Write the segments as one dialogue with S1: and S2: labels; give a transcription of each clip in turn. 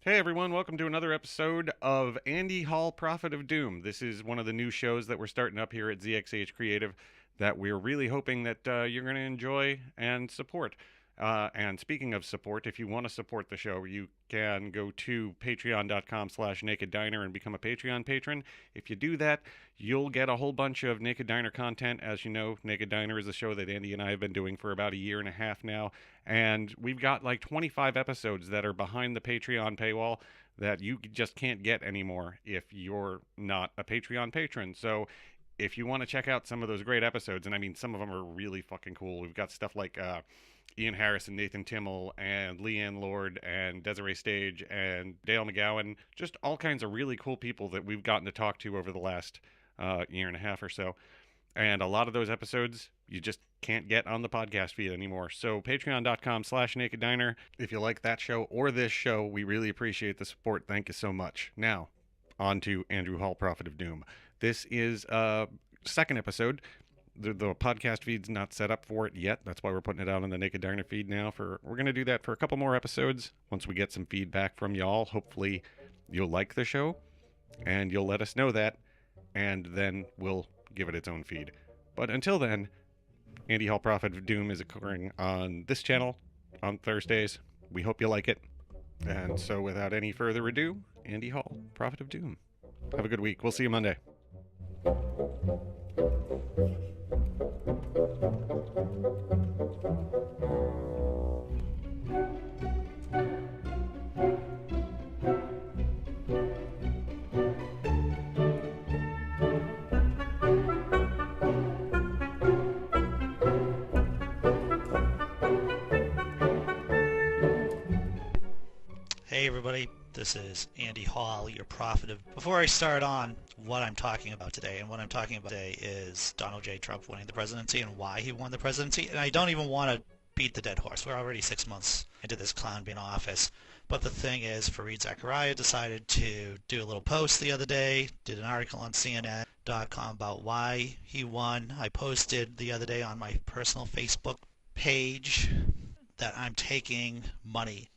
S1: Hey everyone, welcome to another episode of Andy Hall Prophet of Doom. This is one of the new shows that we're starting up here at ZXH Creative that we're really hoping that you're going to enjoy and support. And speaking of support, if you want to support the show, you can go to patreon.com/Naked Diner and become a Patreon patron. If you do that, you'll get a whole bunch of Naked Diner content. As you know, Naked Diner is a show that Andy and I have been doing for about a year and a half now. And we've got like 25 episodes that are behind the Patreon paywall that you just can't get anymore if you're not a Patreon patron. So if you want to check out some of those great episodes, and I mean, some of them are really fucking cool. We've got stuff like Ian Harris and Nathan Timmel and Leanne Lord and Desiree Stage and Dale McGowan, just all kinds of really cool people that we've gotten to talk to over the last year and a half or so. And a lot of those episodes you just can't get on the podcast feed anymore. So patreon.com/Naked Diner. If you like that show or this show, we really appreciate the support. Thank you so much. Now, on to Andrew Hall, Prophet of Doom. This is a second episode. The podcast feed's not set up for it yet. That's why we're putting it out on the Naked Diner feed now. We're going to do that for a couple more episodes. Once we get some feedback from y'all, hopefully you'll like the show and you'll let us know that, and then we'll give it its own feed. But until then, Andy Hall, Prophet of Doom is occurring on this channel on Thursdays. We hope you like it. And so without any further ado, Andy Hall, Prophet of Doom. Have a good week. We'll see you Monday.
S2: Hey everybody, this is Andy Hall, your prophet of... Before I start on what I'm talking about today, and what I'm talking about today is Donald J. Trump winning the presidency and why he won the presidency, and I don't even want to beat the dead horse. We're already 6 months into this clown being in office. But the thing is, Fareed Zakaria decided to do a little post the other day, did an article on CNN.com about why he won. I posted the other day on my personal Facebook page that I'm taking money.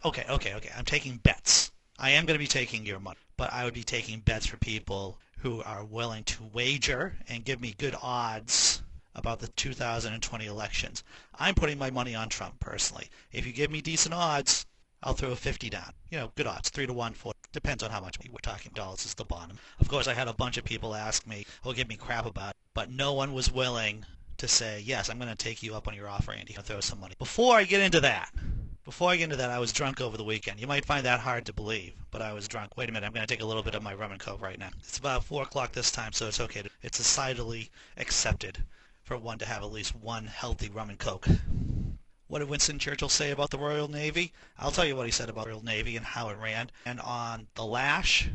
S2: Okay. I'm taking bets. I am going to be taking your money, but I would be taking bets for people who are willing to wager and give me good odds about the 2020 elections. I'm putting my money on Trump personally. If you give me decent odds, I'll throw a 50 down. You know, good odds, 3 to 1, 4. Depends on how much we're talking. Dollars is the bottom. Of course, I had a bunch of people ask me, or give me crap about it, but no one was willing to say, yes, I'm going to take you up on your offer, Andy. I'll throw some money. Before I get into that, I was drunk over the weekend. You might find that hard to believe, but I was drunk. Wait a minute, I'm going to take a little bit of my rum and coke right now. It's about 4 o'clock this time, so it's okay. It's decidedly accepted for one to have at least one healthy rum and coke. What did Winston Churchill say about the Royal Navy? I'll tell you what he said about the Royal Navy and how it ran. And on the lash,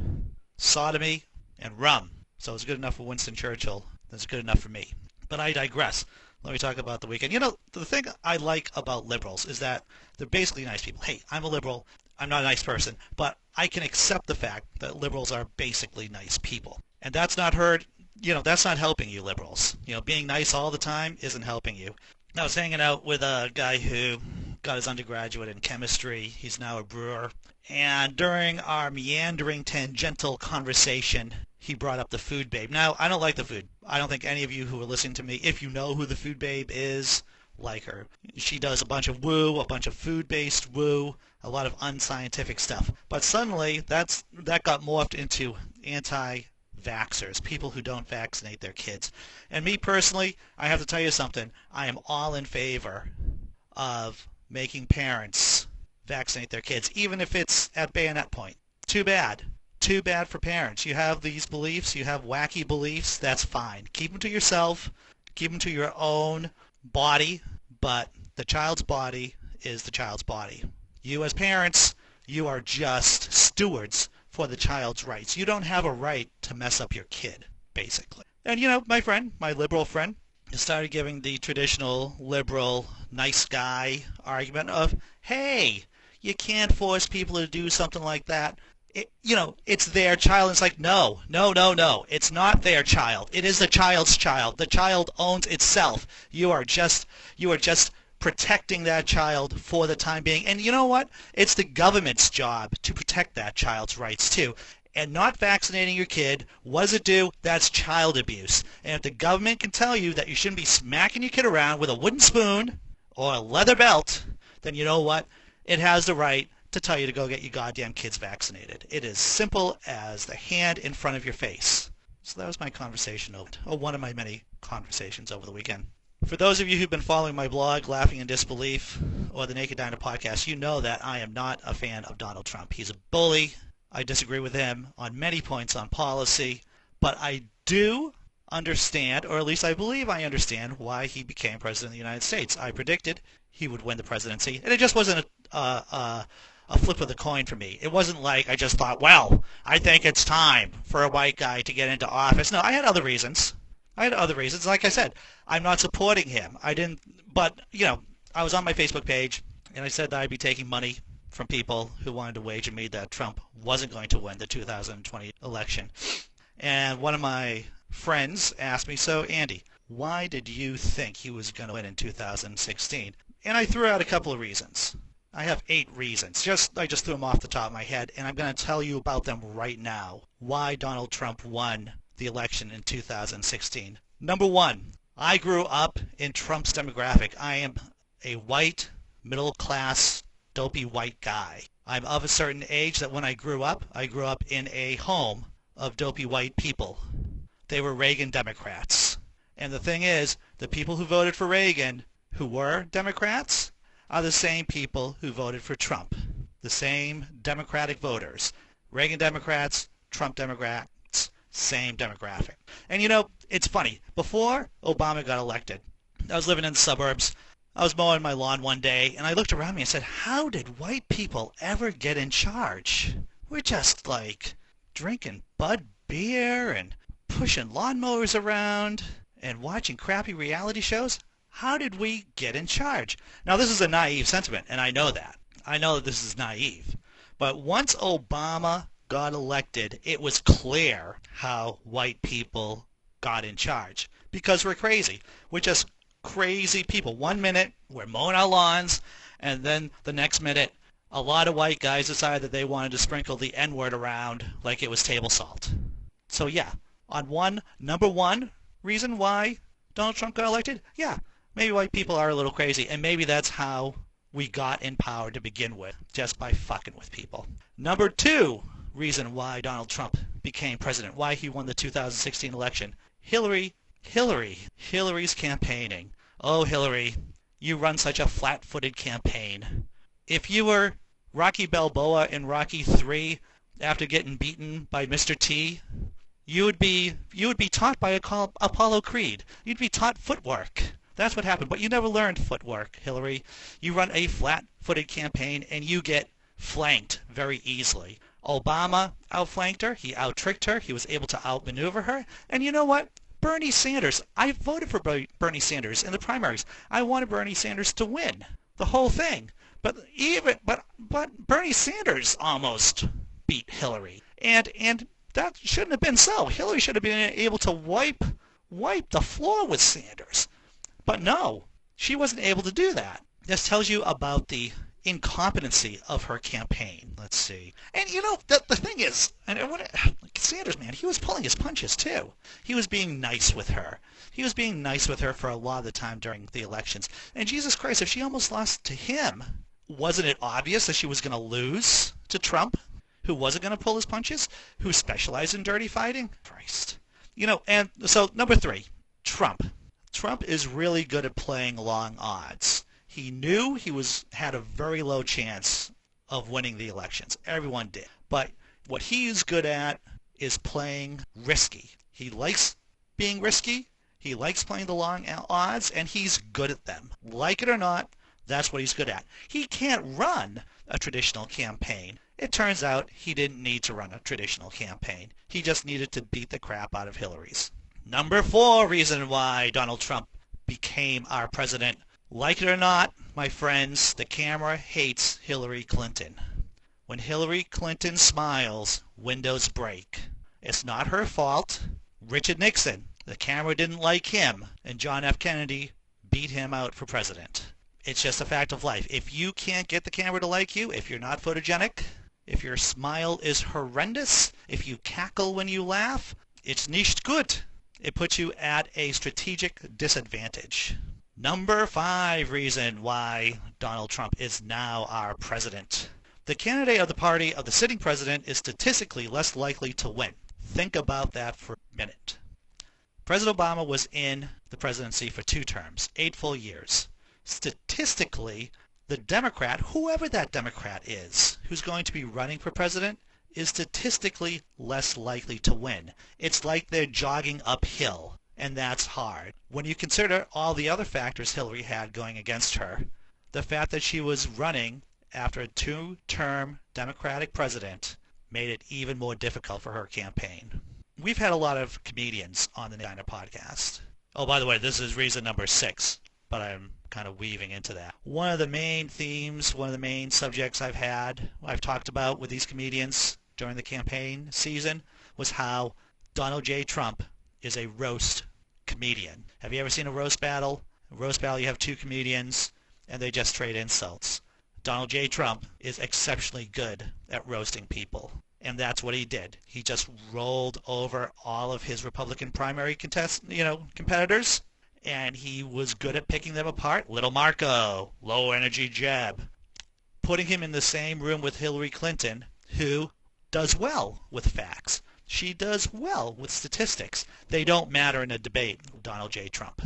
S2: sodomy, and rum. So it's good enough for Winston Churchill. That's good enough for me. But I digress. Let me talk about the weekend. You know, the thing I like about liberals is that they're basically nice people. Hey, I'm a liberal. I'm not a nice person, but I can accept the fact that liberals are basically nice people. And that's not that's not helping you liberals. You know, being nice all the time isn't helping you. I was hanging out with a guy who got his undergraduate in chemistry. He's now a brewer. And during our meandering tangential conversation, he brought up the food babe. Now, I don't like the food. I don't think any of you who are listening to me, if you know who the food babe is, like her. She does a bunch of woo, a bunch of food-based woo, a lot of unscientific stuff. But suddenly, that got morphed into anti-vaxxers, people who don't vaccinate their kids. And me personally, I have to tell you something. I am all in favor of making parents vaccinate their kids, even if it's at bayonet point. Too bad. Too bad for parents. You have these beliefs, you have wacky beliefs, that's fine. Keep them to yourself, keep them to your own body, but the child's body is the child's body. You as parents, you are just stewards for the child's rights. You don't have a right to mess up your kid, basically. And you know, my liberal friend, started giving the traditional liberal nice guy argument of, hey, you can't force people to do something like that. It's their child. It's like, no. It's not their child. It is the child's child. The child owns itself. You are just protecting that child for the time being. And you know what? It's the government's job to protect that child's rights too. And not vaccinating your kid, what does it do? That's child abuse. And if the government can tell you that you shouldn't be smacking your kid around with a wooden spoon or a leather belt, then you know what? It has the right to tell you to go get your goddamn kids vaccinated. It is simple as the hand in front of your face. So that was my conversation, or one of my many conversations over the weekend. For those of you who've been following my blog, Laughing in Disbelief, or the Naked Diner podcast, you know that I am not a fan of Donald Trump. He's a bully. I disagree with him on many points on policy, but I do understand, or at least I believe I understand, why he became president of the United States. I predicted he would win the presidency, and it just wasn't a flip of the coin for me. It wasn't like I just thought, well, I think it's time for a white guy to get into office. No, I had other reasons. Like I said, I'm not supporting him. I didn't, but, I was on my Facebook page, and I said that I'd be taking money from people who wanted to wager me that Trump wasn't going to win the 2020 election. And one of my friends asked me, so Andy, why did you think he was going to win in 2016? And I threw out a couple of reasons. I have 8 reasons. I just threw them off the top of my head, and I'm going to tell you about them right now. Why Donald Trump won the election in 2016. Number 1, I grew up in Trump's demographic. I am a white, middle-class, dopey white guy. I'm of a certain age that when I grew up in a home of dopey white people. They were Reagan Democrats. And the thing is, the people who voted for Reagan, who were Democrats, are the same people who voted for Trump. The same Democratic voters. Reagan Democrats, Trump Democrats, same demographic. And it's funny. Before Obama got elected, I was living in the suburbs. I was mowing my lawn one day, and I looked around me and said, how did white people ever get in charge? We're just like drinking Bud beer and pushing lawnmowers around and watching crappy reality shows. How did we get in charge? Now, this is a naive sentiment, and I know that. I know that this is naive. But once Obama got elected, it was clear how white people got in charge. Because we're crazy. We're just crazy people. One minute, we're mowing our lawns, and then the next minute, a lot of white guys decided that they wanted to sprinkle the N-word around like it was table salt. So yeah, number one reason why Donald Trump got elected, yeah, maybe white people are a little crazy, and maybe that's how we got in power to begin with, just by fucking with people. Number 2 reason why Donald Trump became president, why he won the 2016 election, Hillary's campaigning. Oh, Hillary, you run such a flat-footed campaign. If you were Rocky Balboa in Rocky 3 after getting beaten by Mr. T, you would be taught by Apollo Creed. You'd be taught footwork. That's what happened. But you never learned footwork, Hillary. You run a flat-footed campaign and you get flanked very easily. Obama outflanked her. He out-tricked her. He was able to outmaneuver her. And you know what? Bernie Sanders. I voted for Bernie Sanders in the primaries. I wanted Bernie Sanders to win the whole thing. But Bernie Sanders almost beat Hillary. And that shouldn't have been so. Hillary should have been able to wipe the floor with Sanders. But no, she wasn't able to do that. This tells you about the incompetency of her campaign. Let's see. And the thing is, Sanders, man, he was pulling his punches too. He was being nice with her. He was being nice with her for a lot of the time during the elections. And Jesus Christ, if she almost lost to him, wasn't it obvious that she was going to lose to Trump, who wasn't going to pull his punches, who specialized in dirty fighting? Christ. And so number 3, Trump. Trump is really good at playing long odds. He knew he had a very low chance of winning the elections. Everyone did. But what he's good at is playing risky. He likes being risky. He likes playing the long odds, and he's good at them. Like it or not, that's what he's good at. He can't run a traditional campaign. It turns out he didn't need to run a traditional campaign. He just needed to beat the crap out of Hillary's. Number 4 reason why Donald Trump became our president. Like it or not, my friends, the camera hates Hillary Clinton. When Hillary Clinton smiles, windows break. It's not her fault. Richard Nixon, the camera didn't like him, and John F. Kennedy beat him out for president. It's just a fact of life. If you can't get the camera to like you, if you're not photogenic, if your smile is horrendous, if you cackle when you laugh, it's nicht gut. It puts you at a strategic disadvantage. Number 5 reason why Donald Trump is now our president. The candidate of the party of the sitting president is statistically less likely to win. Think about that for a minute. President Obama was in the presidency for 2 terms, 8 full years. Statistically, the Democrat, whoever that Democrat is, who's going to be running for president, is statistically less likely to win. It's like they're jogging uphill, and that's hard. When you consider all the other factors Hillary had going against her, the fact that she was running after a 2-term Democratic president made it even more difficult for her campaign. We've had a lot of comedians on the Niner podcast. Oh, by the way, this is reason number 6, but I'm kind of weaving into that. One of the main themes, one of the main subjects I've talked about with these comedians during the campaign season was how Donald J. Trump is a roast comedian. Have you ever seen a roast battle? A roast battle, you have 2 comedians, and they just trade insults. Donald J. Trump is exceptionally good at roasting people. And that's what he did. He just rolled over all of his Republican primary competitors, and he was good at picking them apart. Little Marco, low energy Jeb, putting him in the same room with Hillary Clinton, who does well with facts. She does well with statistics. They don't matter in a debate with Donald J. Trump.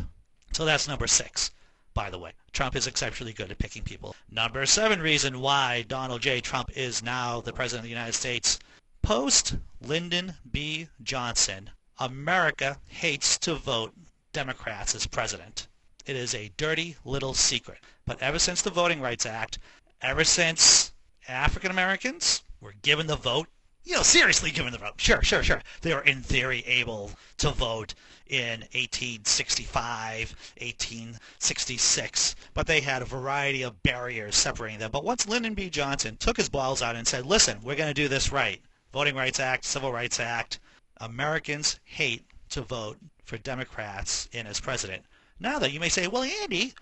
S2: So that's number 6, by the way. Trump is exceptionally good at picking people. Number 7 reason why Donald J. Trump is now the President of the United States. Post Lyndon B. Johnson, America hates to vote Democrats as president. It is a dirty little secret. But ever since the Voting Rights Act, ever since African Americans were given the vote, seriously given the vote. Sure. They were in theory able to vote in 1865, 1866, but they had a variety of barriers separating them. But once Lyndon B. Johnson took his balls out and said, listen, we're going to do this right. Voting Rights Act, Civil Rights Act, Americans hate to vote for Democrats in as president. Now that you may say, well, Andy,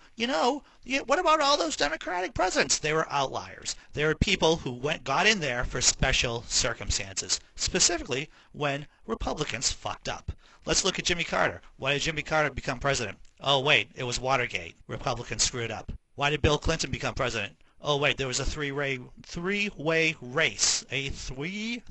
S2: what about all those Democratic presidents? They were outliers. They were people who got in there for special circumstances, specifically when Republicans fucked up. Let's look at Jimmy Carter. Why did Jimmy Carter become president? Oh, wait, it was Watergate. Republicans screwed up. Why did Bill Clinton become president? Oh, wait, there was a three-way race. A three?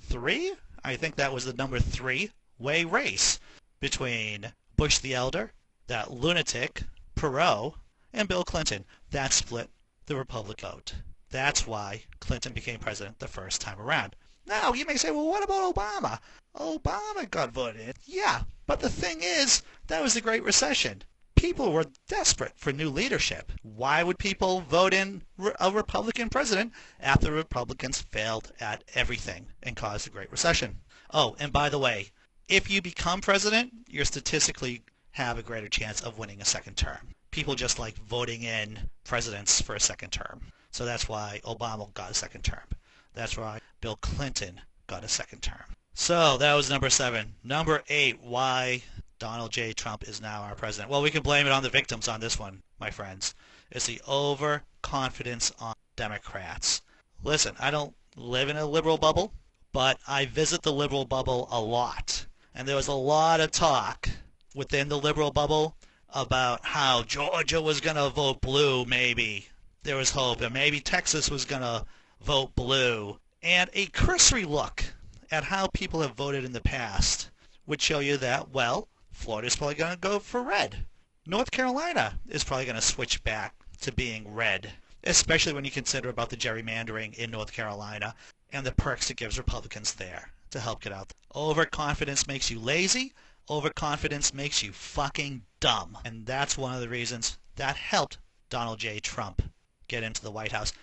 S2: I think that was the number 3-way race between Bush the Elder, that lunatic, Perot, and Bill Clinton. That split the Republican vote. That's why Clinton became president the first time around. Now, you may say, well, what about Obama? Obama got voted in. Yeah, but the thing is, that was the Great Recession. People were desperate for new leadership. Why would people vote in a Republican president after the Republicans failed at everything and caused the Great Recession? Oh, and by the way, if you become president, you're statistically have a greater chance of winning a second term. People just like voting in presidents for a second term. So that's why Obama got a second term. That's why Bill Clinton got a second term. So that was number 7. Number 8, why Donald J. Trump is now our president. Well, we can blame it on the victims on this one, my friends. It's the overconfidence on Democrats. Listen, I don't live in a liberal bubble, but I visit the liberal bubble a lot. And there was a lot of talk within the liberal bubble about how Georgia was going to vote blue, maybe. There was hope, and maybe Texas was going to vote blue. And a cursory look at how people have voted in the past would show you that, well, Florida's probably going to go for red. North Carolina is probably going to switch back to being red, especially when you consider about the gerrymandering in North Carolina and the perks it gives Republicans there to help get out. Overconfidence makes you lazy. Overconfidence makes you fucking dumb. And that's one of the reasons that helped Donald J. Trump get into the White House.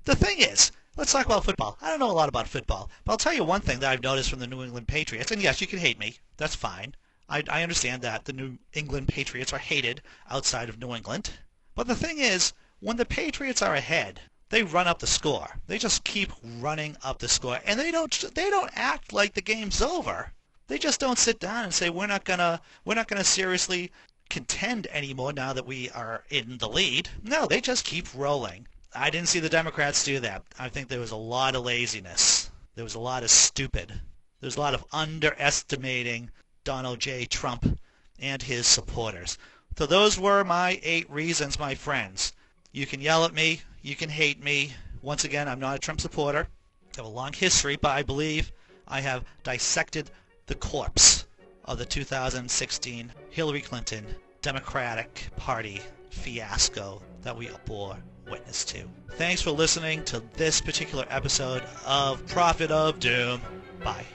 S2: The thing is, let's talk about football. I don't know a lot about football, but I'll tell you one thing that I've noticed from the New England Patriots, and yes, you can hate me. That's fine. I understand that the New England Patriots are hated outside of New England. But the thing is, when the Patriots are ahead, they run up the score. They just keep running up the score, and they don't act like the game's over. They just don't sit down and say we're not gonna seriously contend anymore now that we are in the lead. No, they just keep rolling. I didn't see the Democrats do that. I think there was a lot of laziness. There was a lot of stupid. There was a lot of underestimating Donald J. Trump and his supporters. So those were my 8 reasons, my friends. You can yell at me. You can hate me. Once again, I'm not a Trump supporter. I have a long history, but I believe I have dissected the corpse of the 2016 Hillary Clinton Democratic Party fiasco that we bore witness to. Thanks for listening to this particular episode of Prophet of Doom. Bye.